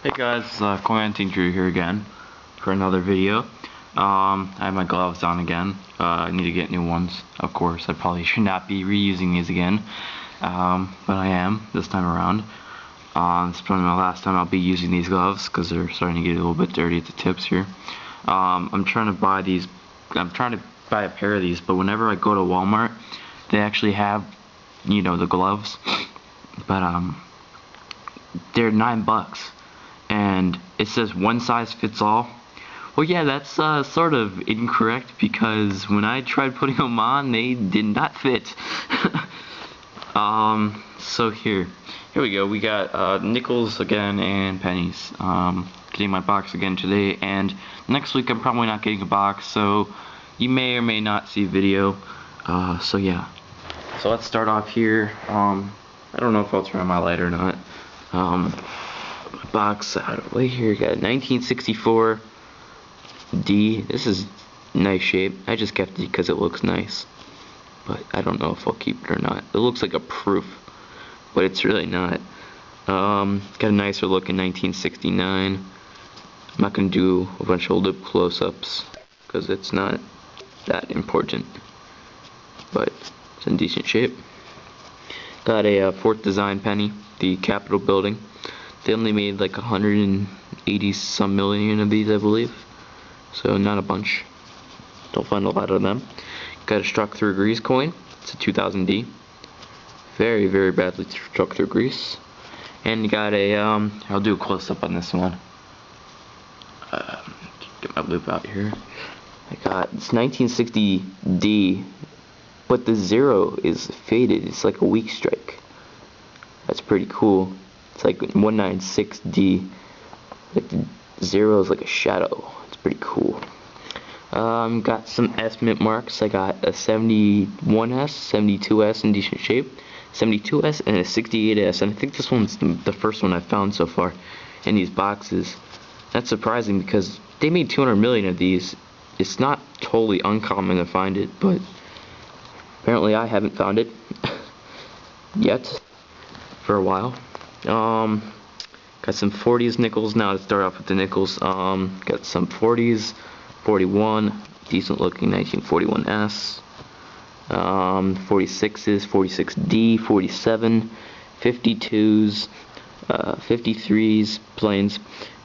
Hey guys, Quarantine Drew here again for another video. I have my gloves on again. I need to get new ones, of course. I probably should not be reusing these again, but I am this time around. It's probably my last time I'll be using these gloves because they're starting to get a little bit dirty at the tips here. I'm trying to buy these. I'm trying to buy a pair of these, but whenever I go to Walmart, they actually have, the gloves, but they're $9. And it says one size fits all. Well, yeah, that's sort of incorrect because when I tried putting them on, they did not fit. So here we go. We got nickels again and pennies. Getting my box again today, and next week I'm probably not getting a box, so you may or may not see a video. So yeah. So let's start off here. I don't know if I'll turn on my light or not. Box out of the way here. Got a 1964 D. This is nice shape. I just kept it because it looks nice, but I don't know if I'll keep it or not. It looks like a proof, but it's really not. Got a nicer look in 1969. I'm not gonna do a bunch of lip close-ups because it's not that important, but it's in decent shape. Got a Fourth Design penny, the Capitol building. They only made like 180 some million of these, I believe, so not a bunch. Don't find a lot of them. Got a struck through grease coin. It's a 2000D. Very, very badly struck through grease. And you got a I'll do a close up on this one. Get my loop out here. I got it's 1960D, but the zero is faded. It's like a weak strike. That's pretty cool. It's like 196D. Like the zero is like a shadow. It's pretty cool. Got some S mint marks. I got a 71S, 72S in decent shape, 72S, and a 68S. And I think this one's the first one I've found so far in these boxes. That's surprising because they made 200 million of these. It's not totally uncommon to find it, but apparently I haven't found it yet for a while. Got some 40s nickels. Now to start off with the nickels. Got some 40s, 41, decent looking 1941S, 46s, 46D, 47, 52s, 53s, plains,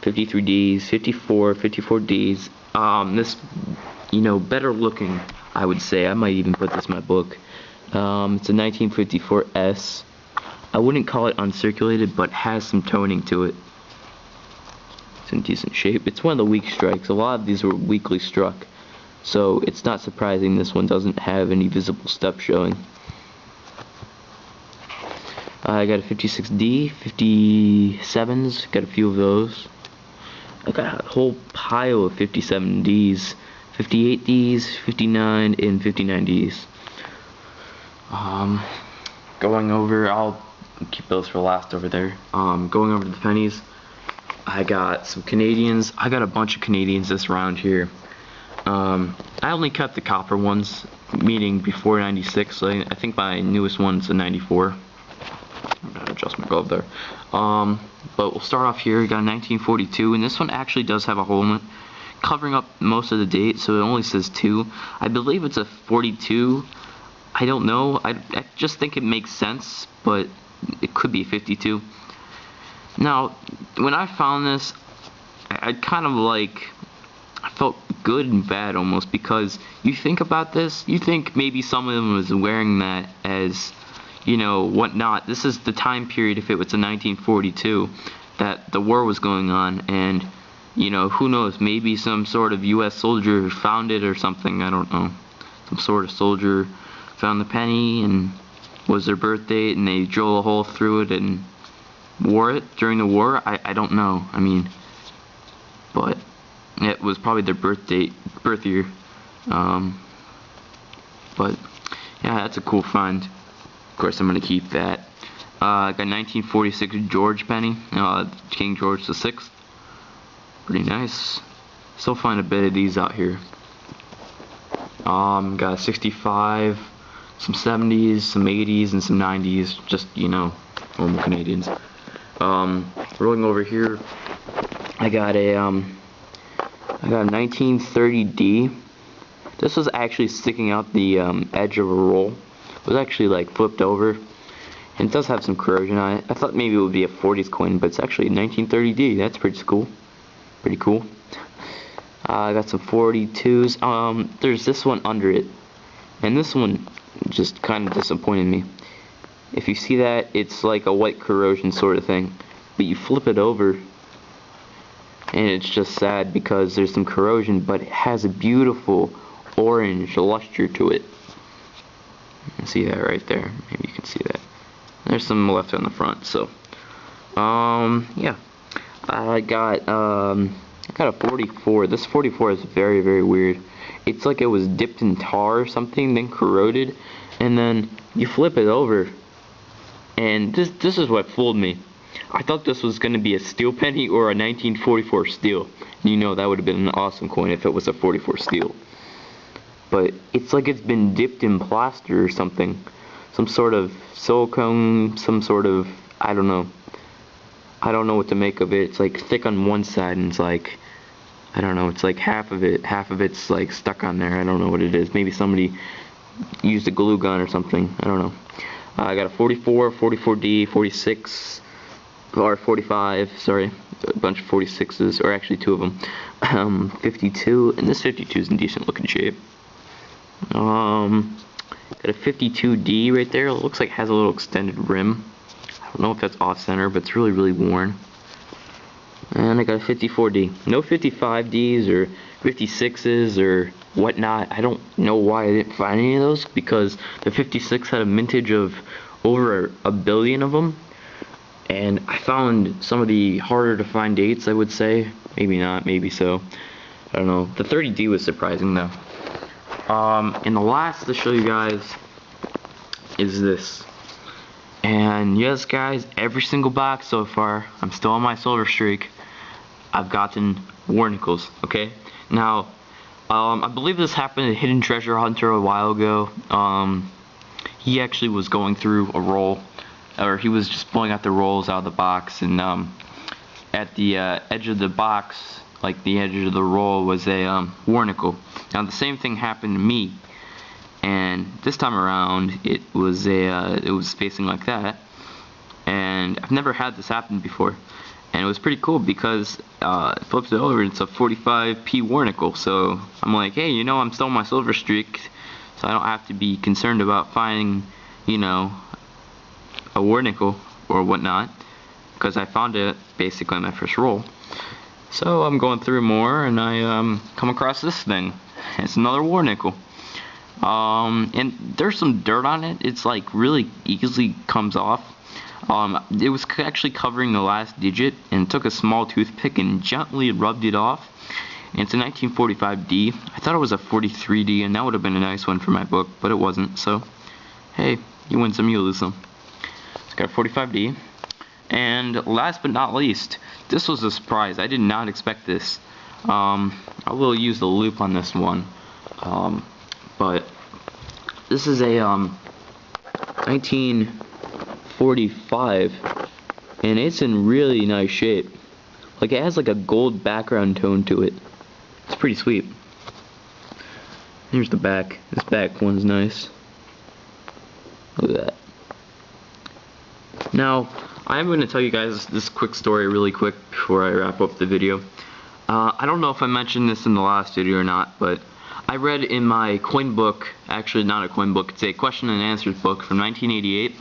53Ds, 54, 54Ds. This, better looking, I would say. I might even put this in my book. It's a 1954S. I wouldn't call it uncirculated, but has some toning to it. It's in decent shape. It's one of the weak strikes. A lot of these were weakly struck, so it's not surprising this one doesn't have any visible stuff showing. I got a 56D, 57s, got a few of those. I got a whole pile of 57Ds, 58Ds, 59, and 59Ds. Going over, I'll keep those for last over there. Going over to the pennies, I got some Canadians. I got a bunch of Canadians this round here. I only kept the copper ones, meaning before 96. So I think my newest one's a 94. I'm gonna adjust my glove there. But we'll start off here. We got a 1942, and this one actually does have a hole in it, covering up most of the date, so it only says 2. I believe it's a 42. I don't know. I just think it makes sense, but it could be 52. Now, when I found this, I kind of I felt good and bad almost, because you think about this, you think maybe someone was wearing that as, whatnot. This is the time period, if it was a 1942, that the war was going on, and, who knows, maybe some sort of U.S. soldier found it or something, I don't know. Some sort of soldier found the penny and was their birthday, and they drilled a hole through it and wore it during the war. I don't know. I mean, but it was probably their birth year. But yeah, that's a cool find. Of course, I'm gonna keep that. I got 1946 George penny, King George VI. Pretty nice. Still find a bit of these out here. Got a 65. Some 70s, some 80s, and some 90s, just, normal Canadians. Rolling over here, I got a 1930D. This was actually sticking out the edge of a roll. It was actually like flipped over. And it does have some corrosion on it. I thought maybe it would be a 40s coin, but it's actually a 1930D. That's pretty cool. Pretty cool. I got some 42s. There's this one under it. And this one just kind of disappointed me. If you see that, it's like a white corrosion sort of thing. But you flip it over, and it's just sad because there's some corrosion, but it has a beautiful orange luster to it. You can see that right there. Maybe you can see that. There's some left on the front. So, yeah. I got a 44. This 44 is very, very weird. It's like it was dipped in tar or something, then corroded, and then you flip it over, and this is what fooled me. I thought this was going to be a steel penny or a 1944 steel. You know, that would have been an awesome coin if it was a 44 steel. But it's like it's been dipped in plaster or something. Some sort of silicone, some sort of, I don't know. I don't know what to make of it. It's like thick on one side, and it's like, I don't know, it's like half of it's like stuck on there. I don't know what it is. Maybe somebody used a glue gun or something. I don't know. I got a 44, 44D, 46, or 45, sorry. A bunch of 46s, or actually two of them. 52, and this 52 is in decent looking shape. Got a 52D right there. It looks like it has a little extended rim. I don't know if that's off center, but it's really, really worn. And I got a 54D. No 55Ds or 56s or whatnot. I don't know why I didn't find any of those, because the 56 had a mintage of over a billion of them. And I found some of the harder to find dates, I would say. Maybe not, maybe so. I don't know. The 30D was surprising though. And the last to show you guys is this. And yes, guys, every single box so far, I'm still on my silver streak, I've gotten Warnicles, okay? Now, I believe this happened to Hidden Treasure Hunter a while ago. He actually was going through a roll, or he was just pulling out the rolls out of the box, and at the edge of the box, like the edge of the roll, was a Warnicle. Now, the same thing happened to me. And this time around, it was facing like that, and I've never had this happen before, and it was pretty cool because it flips it over and it's a 45p Warnicle. So I'm like, hey, you know, I'm still on my silver streak, so I don't have to be concerned about finding, you know, a Warnicle or whatnot, because I found it basically on my first roll. So I'm going through more, and I come across this thing. It's another Warnicle. And there's some dirt on it. It's like really easily comes off. It was actually covering the last digit, and took a small toothpick and gently rubbed it off. And it's a 1945D. I thought it was a 43D, and that would have been a nice one for my book, but it wasn't. So, hey, you win some, you lose some. It's got a 45D. And last but not least, this was a surprise. I did not expect this. I will use the loop on this one. But this is a 1945, and it's in really nice shape. Like, it has like a gold background tone to it. It's pretty sweet. Here's the back. This back one's nice. Look at that. Now, I'm going to tell you guys this quick story really quick before I wrap up the video. I don't know if I mentioned this in the last video or not, but I read in my coin book, actually not a coin book, it's a question and answers book from 1988.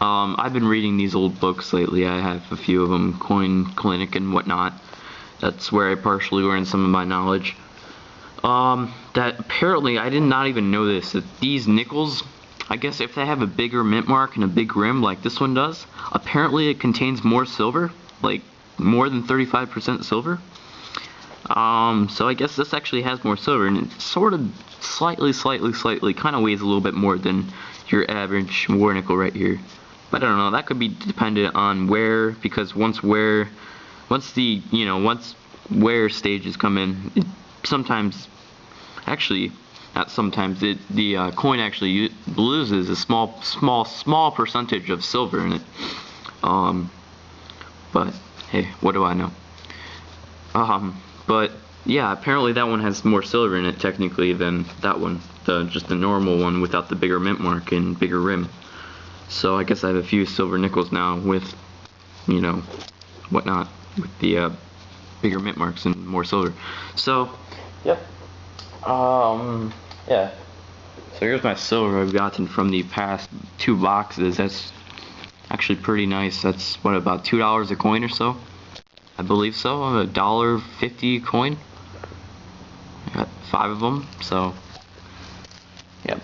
I've been reading these old books lately. I have a few of them, Coin Clinic and whatnot. That's where I partially learned some of my knowledge. That apparently, I did not even know this, that these nickels, I guess if they have a bigger mint mark and a big rim like this one does, apparently it contains more silver, like more than 35% silver. So I guess this actually has more silver, and it sort of slightly kind of weighs a little bit more than your average Warnicle right here. But I don't know, that could be dependent on wear, because once wear stages come in, it sometimes, actually, not sometimes, the coin actually loses a small percentage of silver in it. But hey, what do I know? But yeah, apparently that one has more silver in it technically than that one, just the normal one without the bigger mint mark and bigger rim. So I guess I have a few silver nickels now with, you know, whatnot, with the bigger mint marks and more silver. So, yep. Yeah. So here's my silver I've gotten from the past 2 boxes. That's actually pretty nice. That's what, about $2 a coin or so? I believe so. $1.50 coin. I got 5 of them. So, yep.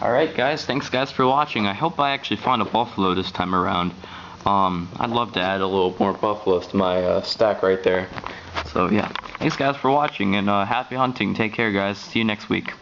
Alright guys, thanks guys for watching. I hope I actually find a buffalo this time around. I'd love to add a little more buffaloes to my stack right there. So yeah, thanks guys for watching, and happy hunting. Take care guys. See you next week.